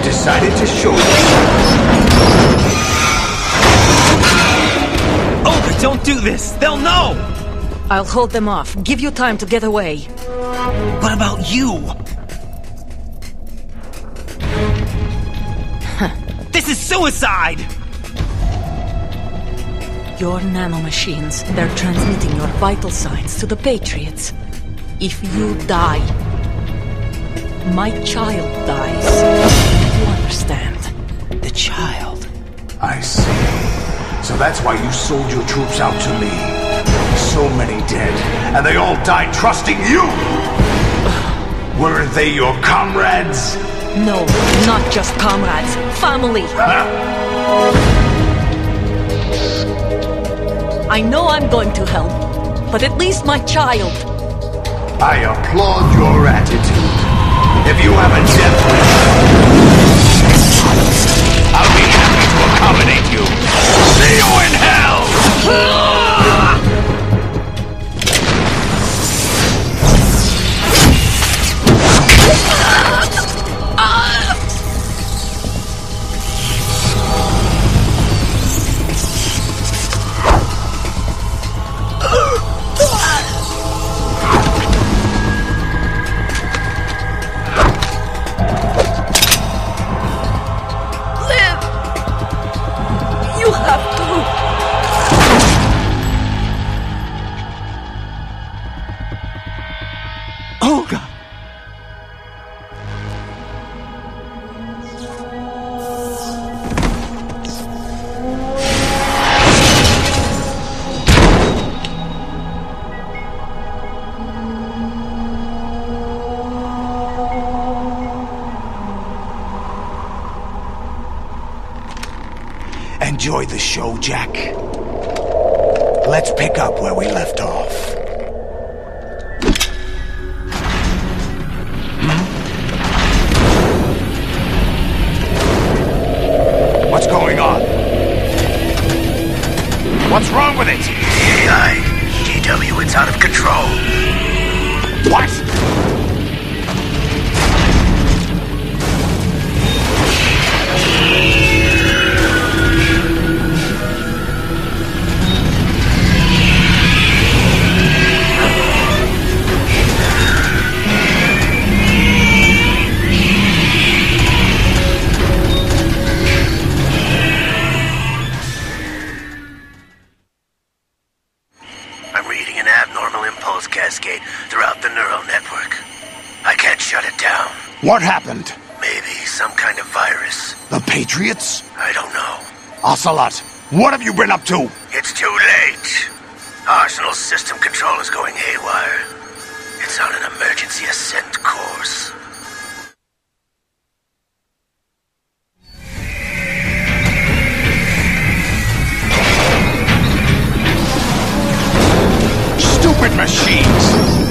Decided to show you. Olga, don't do this! They'll know! I'll hold them off. Give you time to get away. What about you? This is suicide! Your nanomachines, they're transmitting your vital signs to the Patriots. If you die, my child dies. You understand? The child. I see. So that's why you sold your troops out to me. So many dead, and they all died trusting you! Weren't they your comrades? No, not just comrades. Family. Huh? I know I'm going to hell, but at least my child. I applaud your attitude. If you have a death wish, I'll be happy to accommodate you. See you in hell! Olga! Enjoy the show, Jack. Let's pick up where we left off. What's going on? What's wrong with it? AI. GW, it's out of control. What? I'm reading an abnormal impulse cascade throughout the neural network. I can't shut it down. What happened? Maybe some kind of virus. The Patriots? I don't know. Ocelot, what have you been up to? It's too late. Arsenal's system control is going haywire. It's on an emergency ascent course. Stupid machines!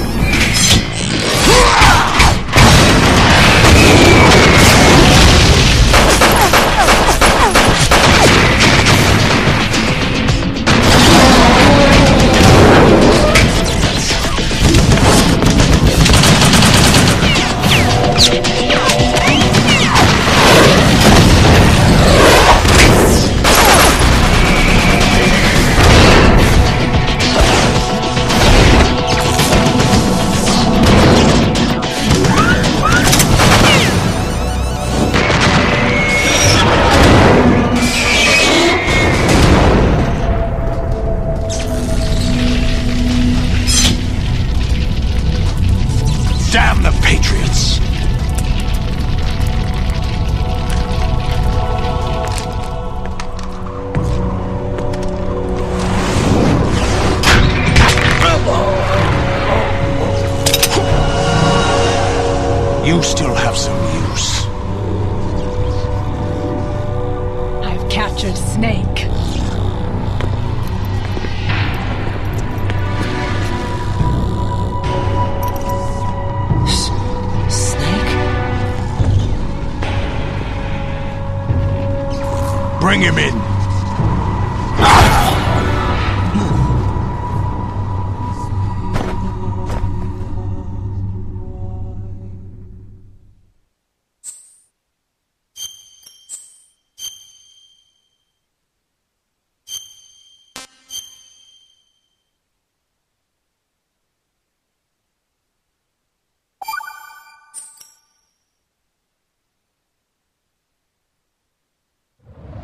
You still have some use. I've captured Snake. Snake? Bring him in.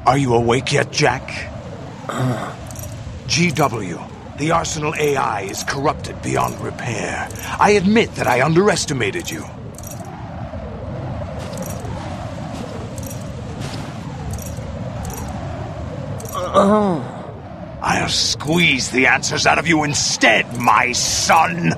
Are you awake yet, Jack? GW, the Arsenal AI is corrupted beyond repair. I admit that I underestimated you. I'll squeeze the answers out of you instead, my son!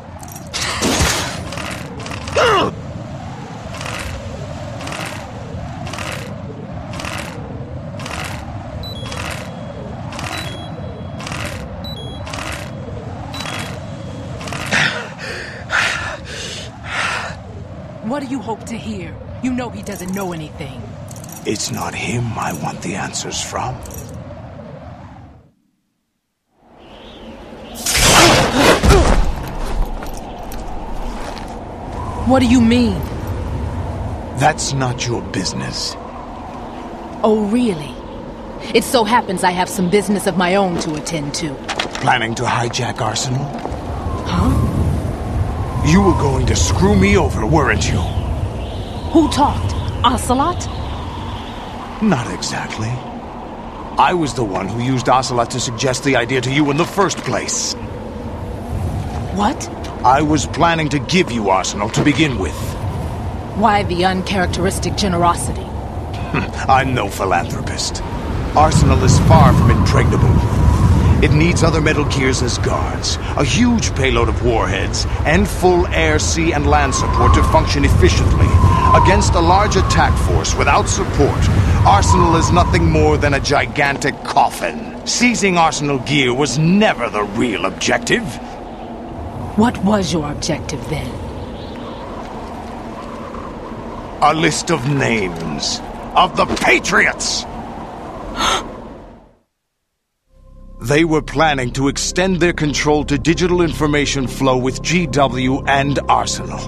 What do you hope to hear? You know he doesn't know anything. It's not him I want the answers from. What do you mean? That's not your business. Oh, really? It so happens I have some business of my own to attend to. Planning to hijack Arsenal? Huh? You were going to screw me over, weren't you? Who talked? Ocelot? Not exactly. I was the one who used Ocelot to suggest the idea to you in the first place. What? I was planning to give you Arsenal to begin with. Why the uncharacteristic generosity? I'm no philanthropist. Arsenal is far from impregnable. It needs other Metal Gears as guards, a huge payload of warheads, and full air, sea, and land support to function efficiently. Against a large attack force without support, Arsenal is nothing more than a gigantic coffin. Seizing Arsenal gear was never the real objective. What was your objective then? A list of names of the Patriots! They were planning to extend their control to digital information flow with GW and Arsenal.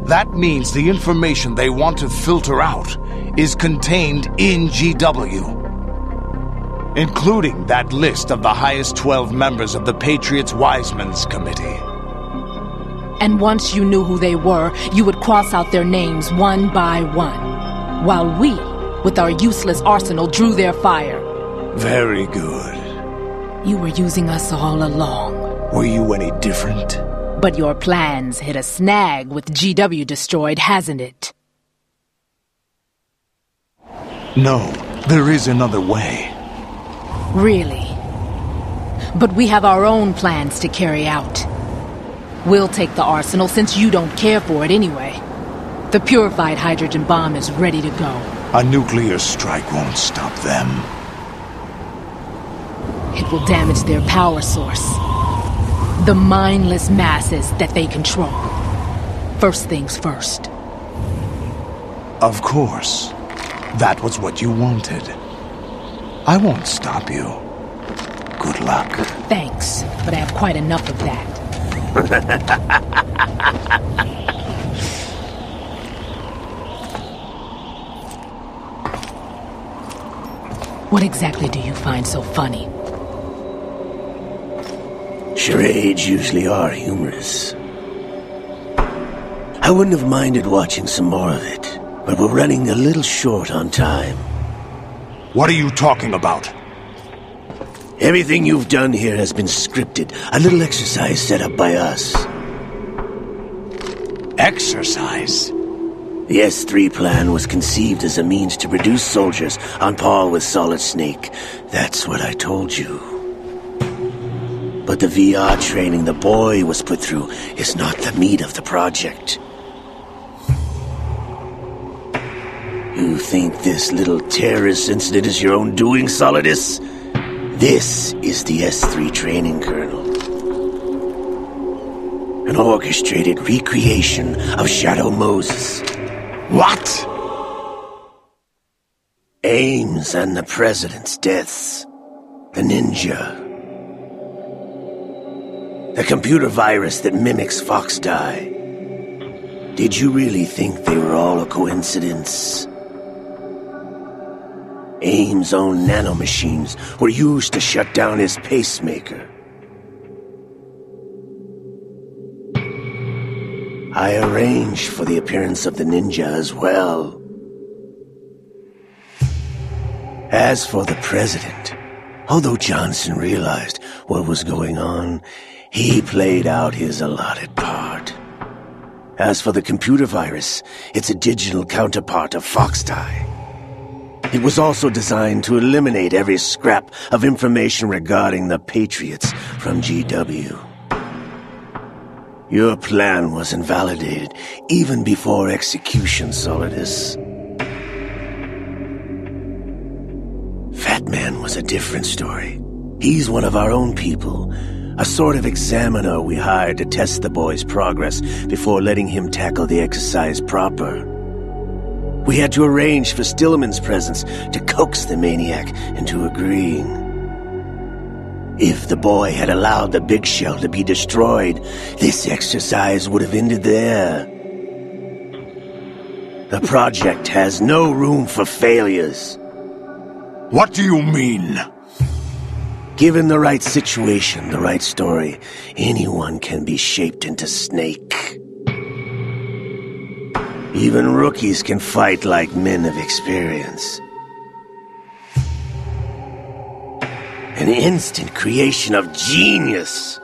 That means the information they want to filter out is contained in GW, including that list of the highest 12 members of the Patriots Wiseman's Committee. And once you knew who they were, you would cross out their names one by one, while we, with our useless arsenal, drew their fire. Very good. You were using us all along. Were you any different? But your plans hit a snag with GW destroyed, hasn't it? No, there is another way. Really? But we have our own plans to carry out. We'll take the arsenal since you don't care for it anyway. The purified hydrogen bomb is ready to go. A nuclear strike won't stop them. It will damage their power source. The mindless masses that they control. First things first. Of course. That was what you wanted. I won't stop you. Good luck. Thanks, but I have quite enough of that. What exactly do you find so funny? Charades usually are humorous. I wouldn't have minded watching some more of it, but we're running a little short on time. What are you talking about? Everything you've done here has been scripted. A little exercise set up by us. Exercise? The S3 plan was conceived as a means to produce soldiers on par with Solid Snake. That's what I told you. But the VR training the boy was put through is not the meat of the project. You think this little terrorist incident is your own doing, Solidus? This is the S3 training kernel. An orchestrated recreation of Shadow Moses. What? Ames and the President's deaths. The ninja. The computer virus that mimics Foxdie. Did you really think they were all a coincidence? Ames' own nanomachines were used to shut down his pacemaker. I arranged for the appearance of the ninja as well. As for the President, although Johnson realized what was going on, he played out his allotted part. As for the computer virus, it's a digital counterpart of Foxdie. It was also designed to eliminate every scrap of information regarding the Patriots from GW. Your plan was invalidated even before execution, Solidus. Fat Man was a different story. He's one of our own people, a sort of examiner we hired to test the boy's progress before letting him tackle the exercise proper. We had to arrange for Stillman's presence to coax the maniac into agreeing. If the boy had allowed the big shell to be destroyed, this exercise would have ended there. The project has no room for failures. What do you mean? Given the right situation, the right story, anyone can be shaped into Snake. Even rookies can fight like men of experience. An instant creation of genius.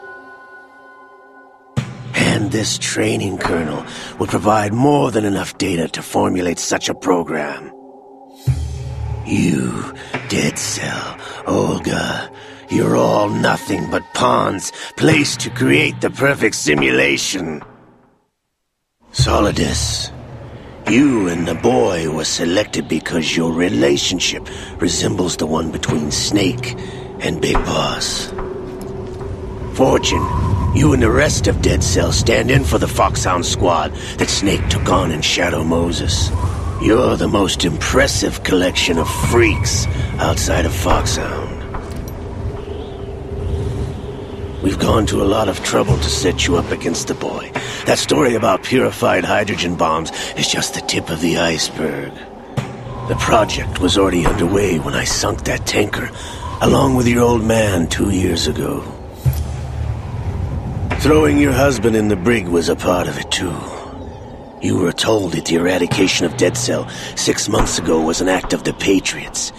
And this training kernel would provide more than enough data to formulate such a program. You, Dead Cell, Olga, you're all nothing but pawns placed to create the perfect simulation. Solidus, you and the boy were selected because your relationship resembles the one between Snake and Big Boss. Fortune, you and the rest of Dead Cell stand in for the Foxhound squad that Snake took on in Shadow Moses. You're the most impressive collection of freaks outside of Foxhound. We've gone to a lot of trouble to set you up against the boy. That story about purified hydrogen bombs is just the tip of the iceberg. The project was already underway when I sunk that tanker, along with your old man 2 years ago. Throwing your husband in the brig was a part of it too. You were told that the eradication of Dead Cell 6 months ago was an act of the Patriots.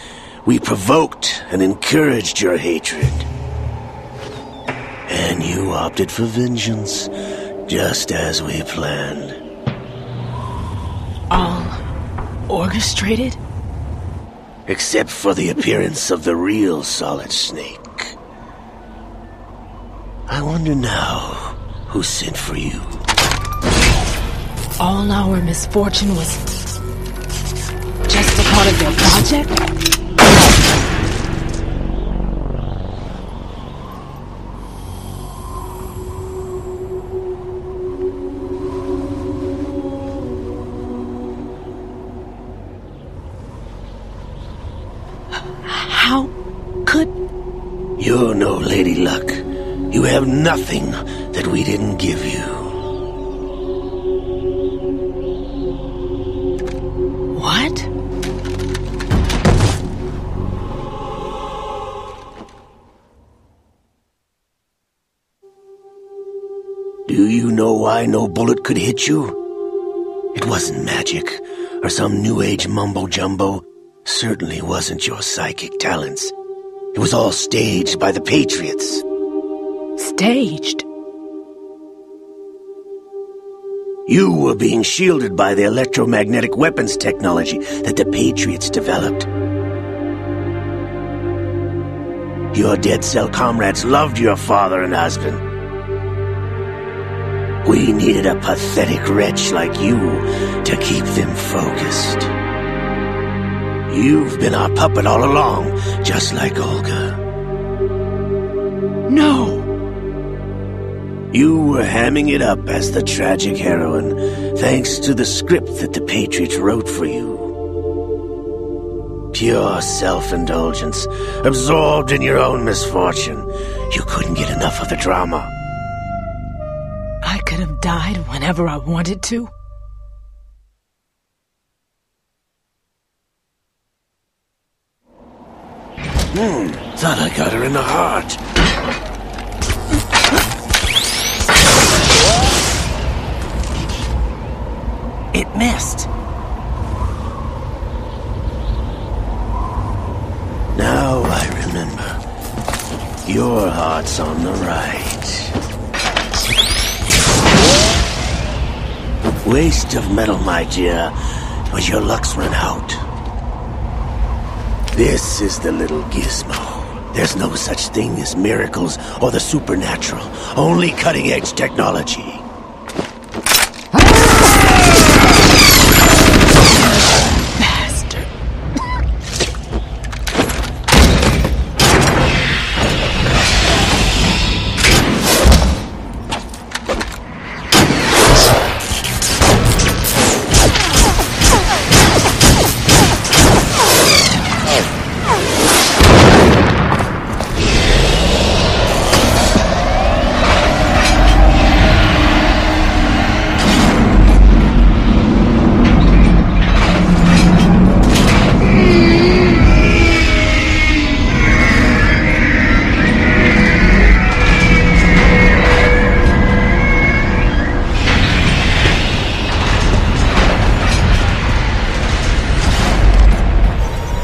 We provoked and encouraged your hatred. And you opted for vengeance, just as we planned. All orchestrated? Except for the appearance of the real Solid Snake. I wonder now who sent for you. All our misfortune was just a part of their project? How could... You're no Lady Luck. You have nothing that we didn't give you. What? Do you know why no bullet could hit you? It wasn't magic, or some new age mumbo-jumbo. Certainly wasn't your psychic talents. It was all staged by the Patriots. Staged? You were being shielded by the electromagnetic weapons technology that the Patriots developed. Your Dead Cell comrades loved your father and husband. We needed a pathetic wretch like you to keep them focused. You've been our puppet all along, just like Olga. No! You were hamming it up as the tragic heroine, thanks to the script that the Patriots wrote for you. Pure self-indulgence, absorbed in your own misfortune. You couldn't get enough of the drama. I could have died whenever I wanted to. Thought I got her in the heart. It missed. Now I remember. Your heart's on the right. Waste of metal, my dear, but your luck's run out. This is the little gizmo. There's no such thing as miracles or the supernatural. Only cutting-edge technology. Bastard.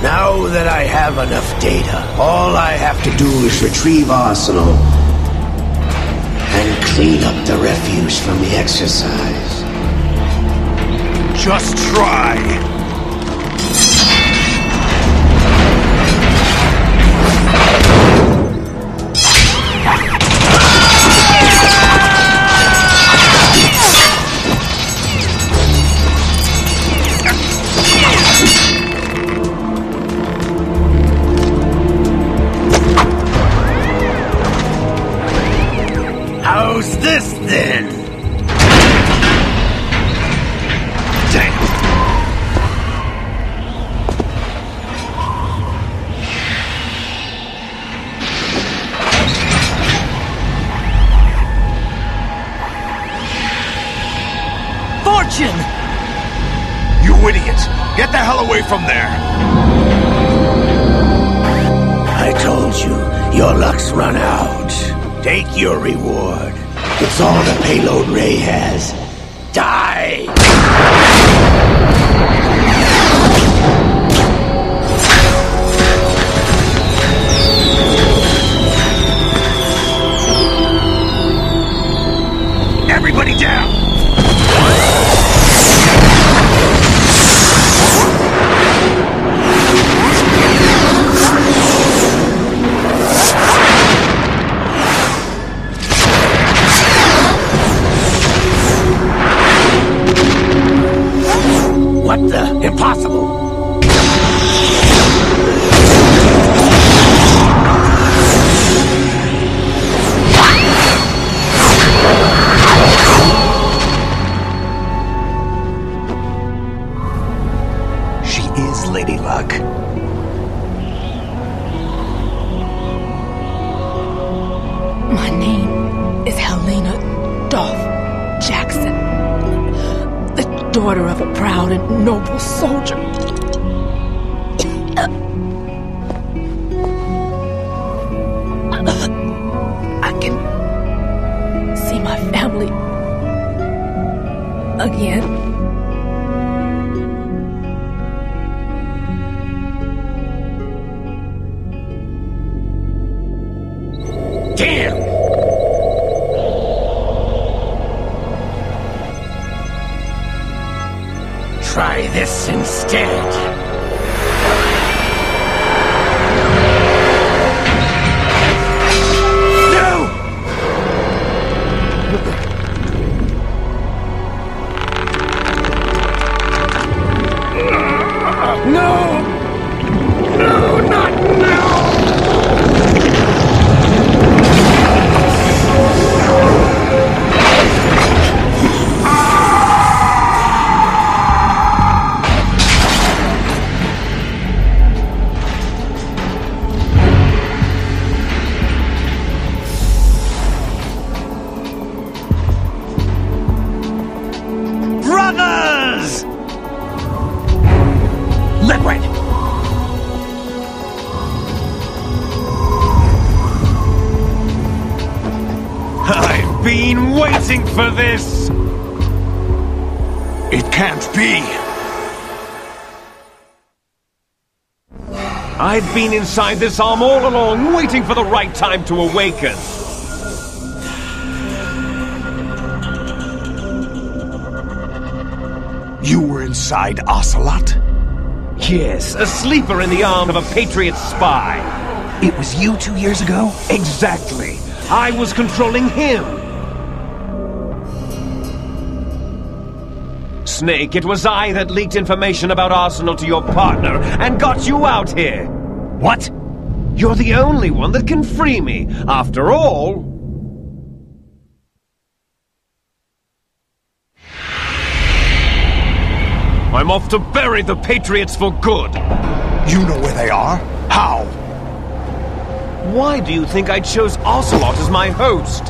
Now that I have enough data, all I have to do is retrieve Arsenal and clean up the refuse from the exercise. Just try. How's this then? Damn. Fortune! You idiot! Get the hell away from there! I told you, your luck's run out. Take your reward. It's all the payload Ray has. Die! Everybody down! What the? Impossible! She is Lady Luck. My name is Helena Dolph Jackson, the daughter of a proud and noble soldier. I can see my family again. Damn! Try this instead. No! been waiting for this! It can't be! I've been inside this arm all along, waiting for the right time to awaken. You were inside Ocelot? Yes, a sleeper in the arm of a Patriot spy. It was you 2 years ago? Exactly. I was controlling him. Snake, it was I that leaked information about Arsenal to your partner and got you out here. What? You're the only one that can free me. After all... I'm off to bury the Patriots for good. You know where they are? How? Why do you think I chose Ocelot as my host?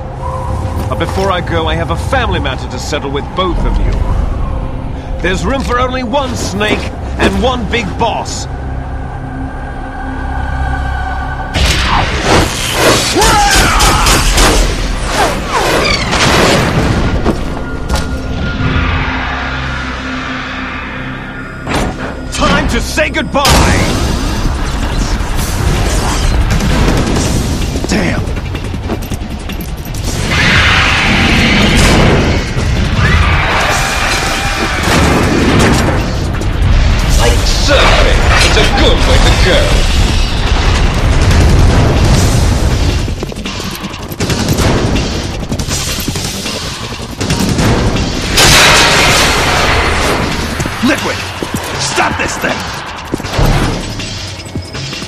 But before I go, I have a family matter to settle with both of you. There's room for only one Snake and one big boss. Time to say goodbye! Damn! Like surfing, it's a good way to go. Liquid! Stop this thing!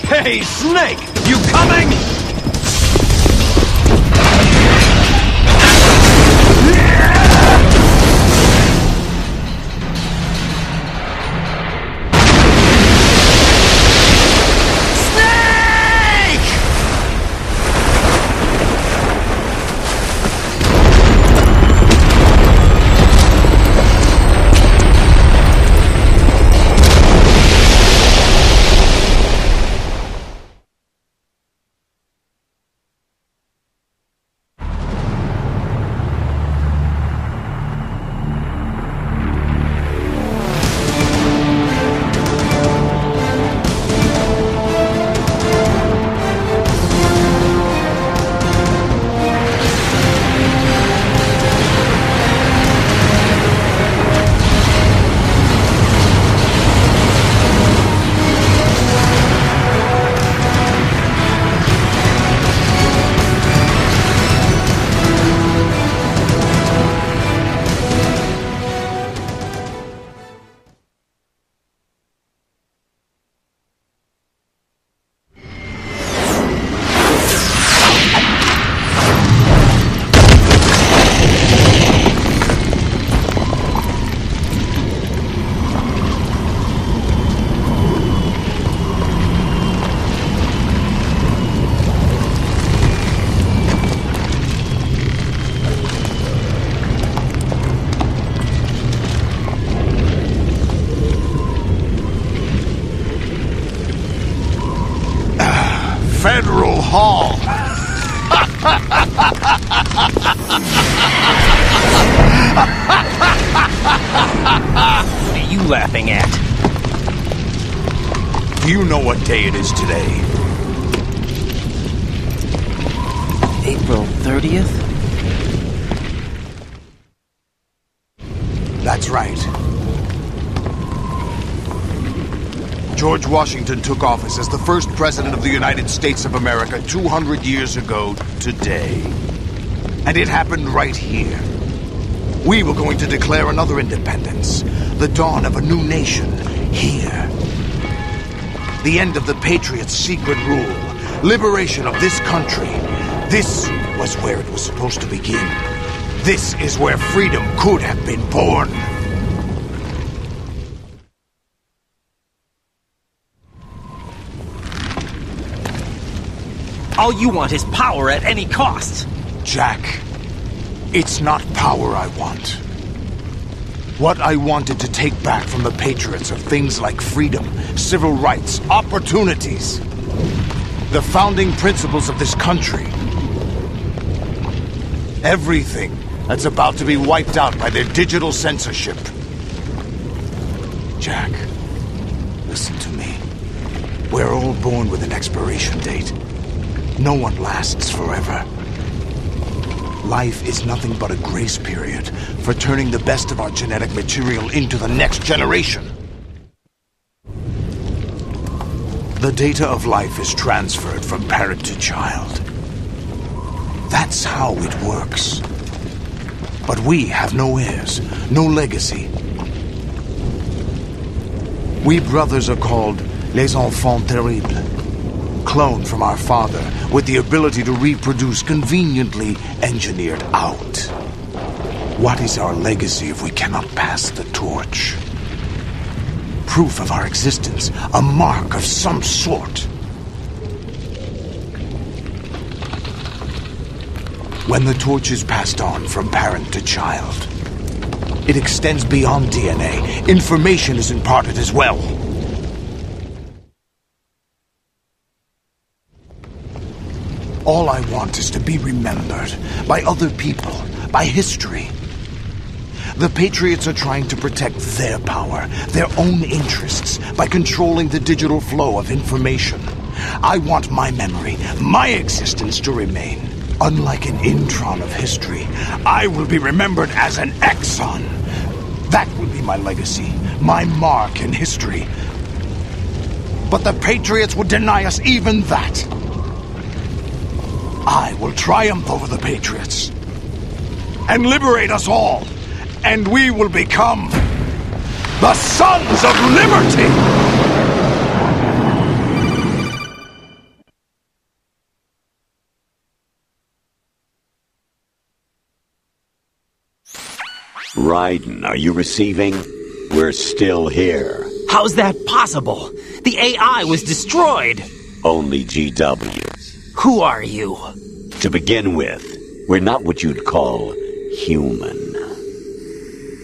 Hey, Snake! You coming? Federal Hall! What are you laughing at? Do you know what day it is today? April 30th? That's right. George Washington took office as the first president of the United States of America 200 years ago today. And it happened right here. We were going to declare another independence, the dawn of a new nation, here. The end of the Patriots' secret rule, liberation of this country. This was where it was supposed to begin. This is where freedom could have been born. All you want is power at any cost. Jack, it's not power I want. What I wanted to take back from the Patriots are things like freedom, civil rights, opportunities. The founding principles of this country. Everything that's about to be wiped out by their digital censorship. Jack, listen to me. We're all born with an expiration date. No one lasts forever. Life is nothing but a grace period for turning the best of our genetic material into the next generation. The data of life is transferred from parent to child. That's how it works. But we have no heirs, no legacy. We brothers are called les enfants terribles. Cloned from our father, with the ability to reproduce conveniently engineered out. What is our legacy if we cannot pass the torch? Proof of our existence, a mark of some sort. When the torch is passed on from parent to child, it extends beyond DNA. Information is imparted as well. All I want is to be remembered by other people, by history. The Patriots are trying to protect their power, their own interests, by controlling the digital flow of information. I want my memory, my existence to remain. Unlike an intron of history, I will be remembered as an exon. That will be my legacy, my mark in history. But the Patriots would deny us even that. I will triumph over the Patriots and liberate us all, and we will become the Sons of Liberty! Raiden, are you receiving? We're still here. How's that possible? The AI was destroyed. Only GW. Who are you? To begin with, we're not what you'd call human.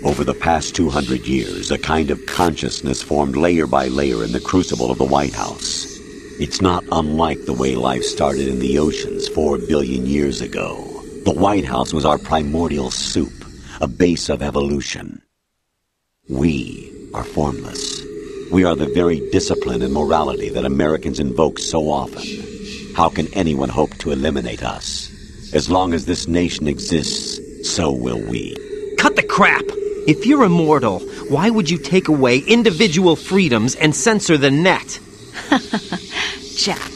Over the past 200 years, a kind of consciousness formed layer by layer in the crucible of the White House. It's not unlike the way life started in the oceans 4 billion years ago. The White House was our primordial soup, a base of evolution. We are formless. We are the very discipline and morality that Americans invoke so often. How can anyone hope to eliminate us? As long as this nation exists, so will we. Cut the crap! If you're immortal, why would you take away individual freedoms and censor the net? Jack,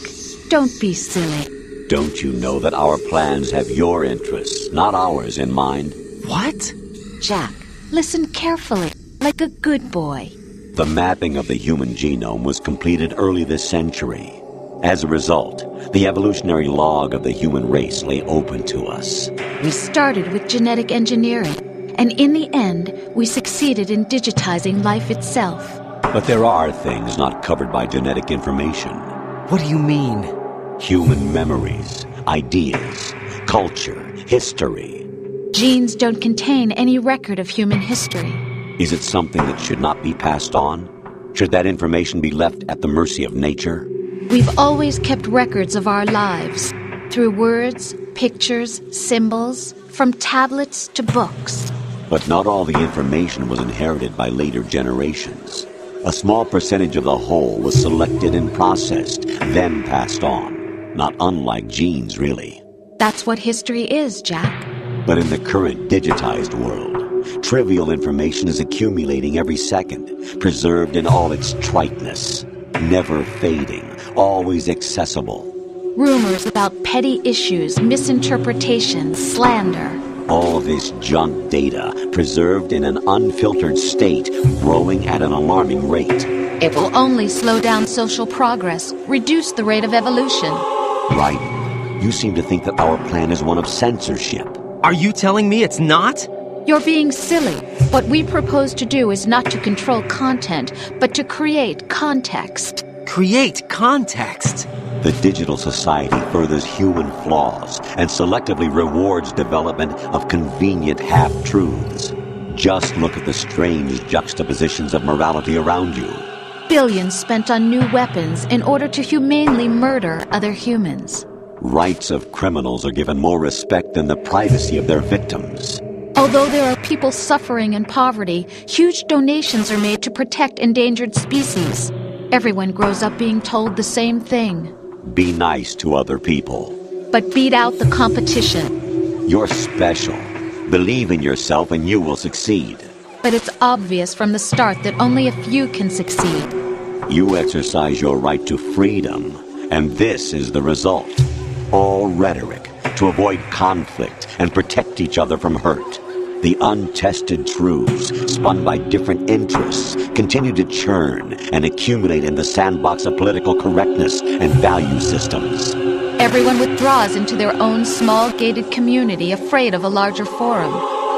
don't be silly. Don't you know that our plans have your interests, not ours, in mind? What? Jack, listen carefully, like a good boy. The mapping of the human genome was completed early this century. As a result, the evolutionary log of the human race lay open to us. We started with genetic engineering, and in the end, we succeeded in digitizing life itself. But there are things not covered by genetic information. What do you mean? Human memories, ideas, culture, history. Genes don't contain any record of human history. Is it something that should not be passed on? Should that information be left at the mercy of nature? We've always kept records of our lives, through words, pictures, symbols, from tablets to books. But not all the information was inherited by later generations. A small percentage of the whole was selected and processed, then passed on. Not unlike genes, really. That's what history is, Jack. But in the current digitized world, trivial information is accumulating every second, preserved in all its triteness, never fading, always accessible. Rumors about petty issues, misinterpretations, slander. All this junk data, preserved in an unfiltered state, growing at an alarming rate. It will only slow down social progress, reduce the rate of evolution. Right. You seem to think that our plan is one of censorship. Are you telling me it's not? You're being silly. What we propose to do is not to control content, but to create context. Create context? The digital society furthers human flaws and selectively rewards development of convenient half-truths. Just look at the strange juxtapositions of morality around you. Billions spent on new weapons in order to humanely murder other humans. Rights of criminals are given more respect than the privacy of their victims. Although there are people suffering in poverty, huge donations are made to protect endangered species. Everyone grows up being told the same thing. Be nice to other people. But beat out the competition. You're special. Believe in yourself and you will succeed. But it's obvious from the start that only a few can succeed. You exercise your right to freedom, and this is the result. All rhetoric to avoid conflict and protect each other from hurt. The untested truths, spun by different interests, continue to churn and accumulate in the sandbox of political correctness and value systems. Everyone withdraws into their own small gated community, afraid of a larger forum.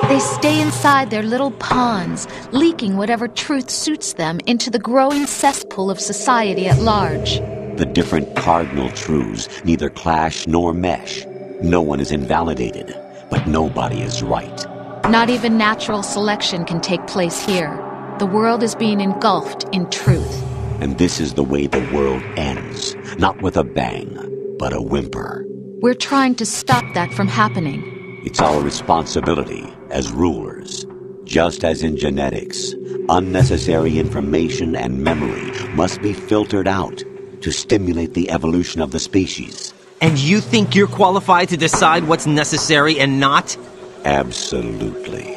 They stay inside their little ponds, leaking whatever truth suits them into the growing cesspool of society at large. The different cardinal truths neither clash nor mesh. No one is invalidated, but nobody is right. Not even natural selection can take place here. The world is being engulfed in truth. And this is the way the world ends. Not with a bang, but a whimper. We're trying to stop that from happening. It's our responsibility as rulers. Just as in genetics, unnecessary information and memory must be filtered out to stimulate the evolution of the species. And you think you're qualified to decide what's necessary and not? Absolutely.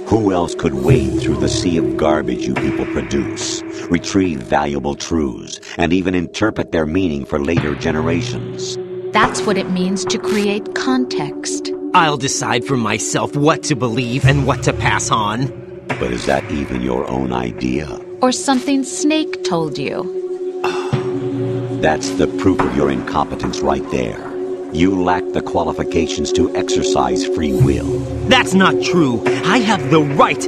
Who else could wade through the sea of garbage you people produce, retrieve valuable truths, and even interpret their meaning for later generations? That's what it means to create context. I'll decide for myself what to believe and what to pass on. But is that even your own idea? Or something Snake told you? That's the proof of your incompetence right there. You lack the qualifications to exercise free will. That's not true. I have the right.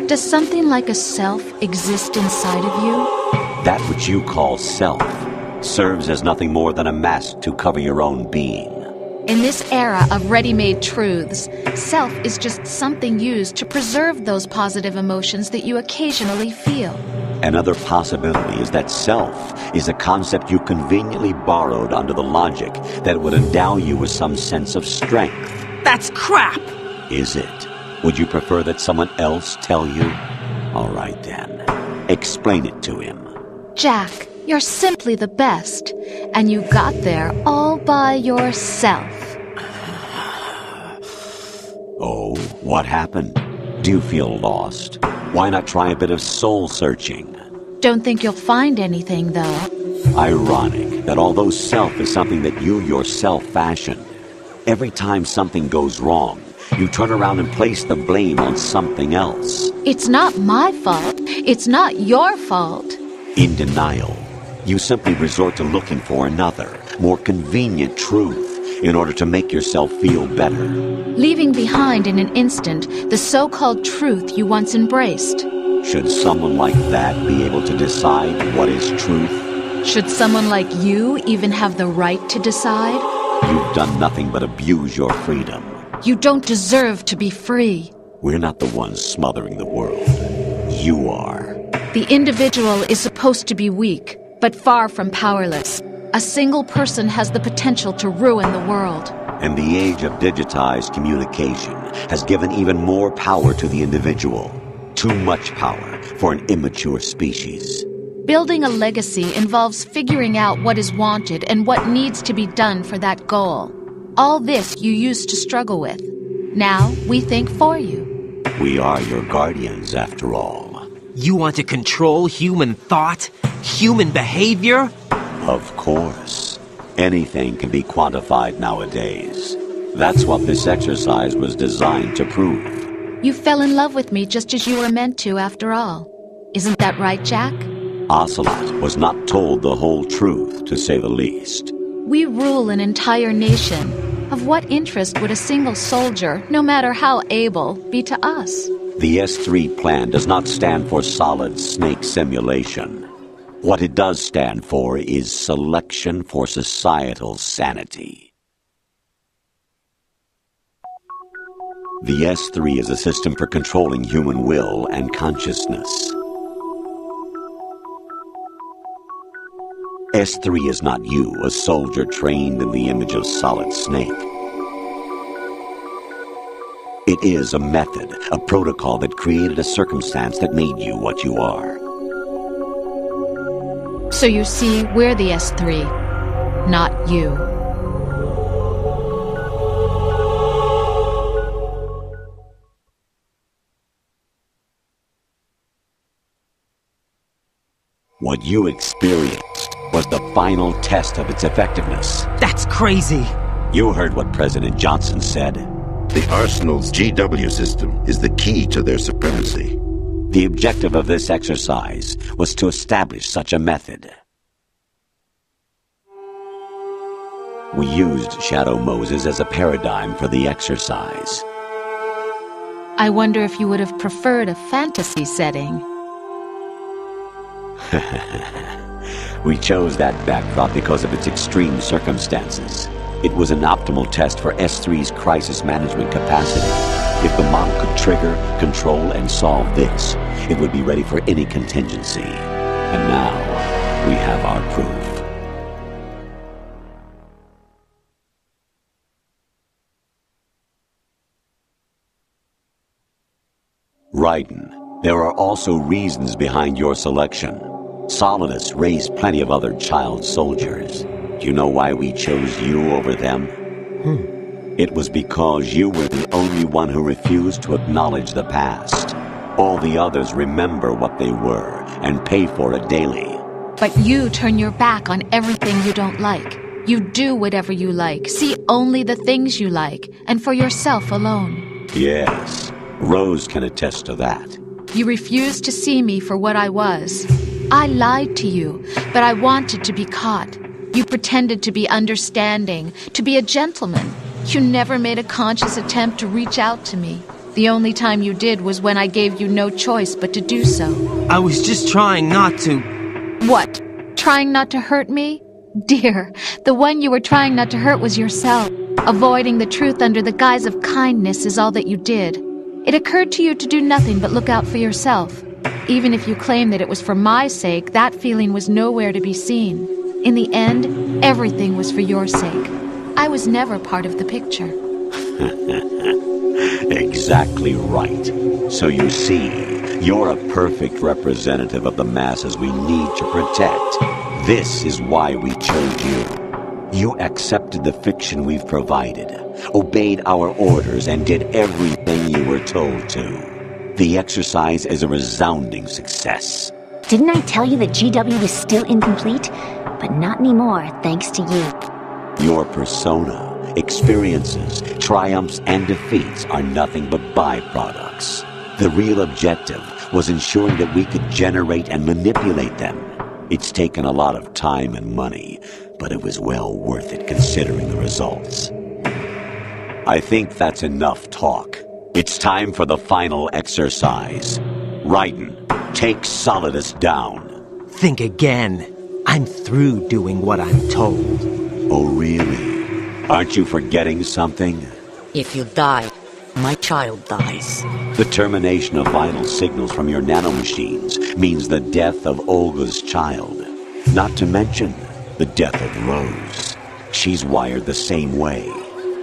Does something like a self exist inside of you? That which you call self serves as nothing more than a mask to cover your own being. In this era of ready-made truths, self is just something used to preserve those positive emotions that you occasionally feel. Another possibility is that self is a concept you conveniently borrowed under the logic that would endow you with some sense of strength. That's crap! Is it? Would you prefer that someone else tell you? All right then. Explain it to him. Jack, you're simply the best, and you got there all by yourself. Oh, what happened? Do you feel lost? Why not try a bit of soul-searching? Don't think you'll find anything, though. Ironic that although self is something that you yourself fashioned, every time something goes wrong, you turn around and place the blame on something else. It's not my fault. It's not your fault. In denial, you simply resort to looking for another, more convenient truth in order to make yourself feel better. Leaving behind in an instant the so-called truth you once embraced. Should someone like that be able to decide what is truth? Should someone like you even have the right to decide? You've done nothing but abuse your freedom. You don't deserve to be free. We're not the ones smothering the world. You are. The individual is supposed to be weak, but far from powerless. A single person has the potential to ruin the world. And the age of digitized communication has given even more power to the individual. Too much power for an immature species. Building a legacy involves figuring out what is wanted and what needs to be done for that goal. All this you used to struggle with. Now we think for you. We are your guardians, after all. You want to control human thought? Human behavior? Of course. Anything can be quantified nowadays. That's what this exercise was designed to prove. You fell in love with me just as you were meant to, after all. Isn't that right, Jack? Ocelot was not told the whole truth, to say the least. We rule an entire nation. Of what interest would a single soldier, no matter how able, be to us? The S3 plan does not stand for solid snake simulation. What it does stand for is selection for societal sanity. The S3 is a system for controlling human will and consciousness. S3 is not you, a soldier trained in the image of Solid Snake. It is a method, a protocol that created a circumstance that made you what you are. So you see, we're the S3, not you. What you experienced was the final test of its effectiveness. That's crazy! You heard what President Johnson said. The Arsenal's GW system is the key to their supremacy. The objective of this exercise was to establish such a method. We used Shadow Moses as a paradigm for the exercise. I wonder if you would have preferred a fantasy setting. We chose that backdrop because of its extreme circumstances. It was an optimal test for S3's crisis management capacity. If the model could trigger, control, and solve this, it would be ready for any contingency. And now, we have our proof. Raiden, there are also reasons behind your selection. Solidus raised plenty of other child soldiers. Do you know why we chose you over them? It was because you were the only one who refused to acknowledge the past. All the others remember what they were and pay for it daily. But you turn your back on everything you don't like. You do whatever you like, see only the things you like, and for yourself alone. Yes, Rose can attest to that. You refused to see me for what I was. I lied to you, but I wanted to be caught. You pretended to be understanding, to be a gentleman. You never made a conscious attempt to reach out to me. The only time you did was when I gave you no choice but to do so. I was just trying not to... What? Trying not to hurt me? Dear, the one you were trying not to hurt was yourself. Avoiding the truth under the guise of kindness is all that you did. It occurred to you to do nothing but look out for yourself. Even if you claim that it was for my sake, that feeling was nowhere to be seen. In the end, everything was for your sake. I was never part of the picture. Exactly right. So you see, you're a perfect representative of the masses we need to protect. This is why we chose you. You accepted the fiction we've provided, obeyed our orders, and did everything you were told to. The exercise is a resounding success. Didn't I tell you that GW was still incomplete? But not anymore, thanks to you. Your persona, experiences, triumphs, and defeats are nothing but byproducts. The real objective was ensuring that we could generate and manipulate them. It's taken a lot of time and money, but it was well worth it considering the results. I think that's enough talk. It's time for the final exercise. Raiden, take Solidus down. Think again. I'm through doing what I'm told. Oh, really? Aren't you forgetting something? If you die, my child dies. The termination of vital signals from your nanomachines means the death of Olga's child. Not to mention the death of Rose. She's wired the same way.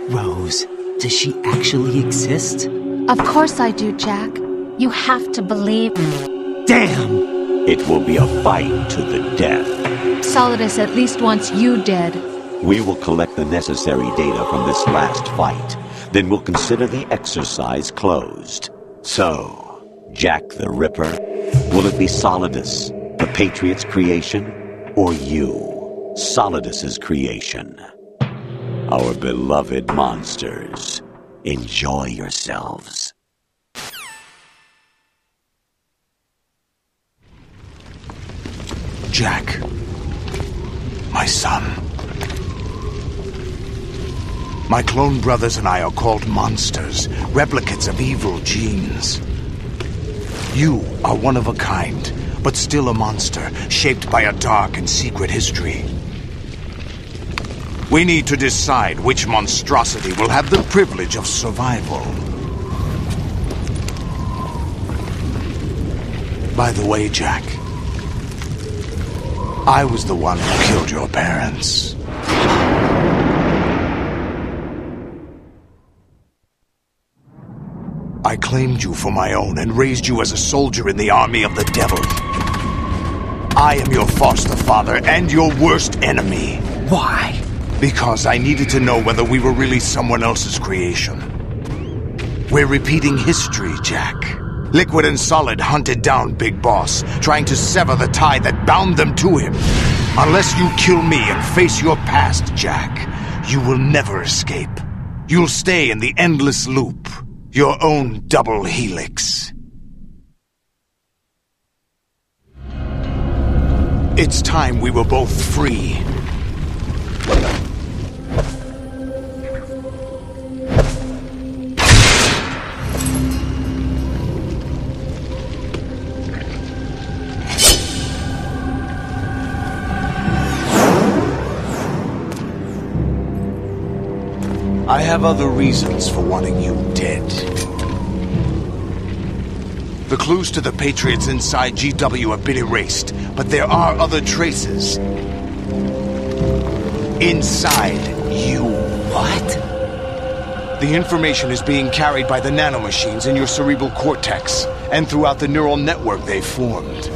Rose, does she actually exist? Of course I do, Jack. You have to believe me. Damn! It will be a fight to the death. Solidus at least wants you dead. We will collect the necessary data from this last fight. Then we'll consider the exercise closed. So, Jack the Ripper, will it be Solidus, the Patriot's creation, or you, Solidus's creation? Our beloved monsters, enjoy yourselves. Jack, my son. My clone brothers and I are called monsters, replicates of evil genes. You are one of a kind, but still a monster, shaped by a dark and secret history. We need to decide which monstrosity will have the privilege of survival. By the way, Jack, I was the one who killed your parents. I claimed you for my own and raised you as a soldier in the army of the devil. I am your foster father and your worst enemy. Why? Because I needed to know whether we were really someone else's creation. We're repeating history, Jack. Liquid and Solid hunted down Big Boss, trying to sever the tie that bound them to him. Unless you kill me and face your past, Jack, you will never escape. You'll stay in the endless loop, your own double helix. It's time we were both free. I have other reasons for wanting you dead. The clues to the Patriots inside GW have been erased, but there are other traces. Inside you. What? The information is being carried by the nanomachines in your cerebral cortex, and throughout the neural network they've formed.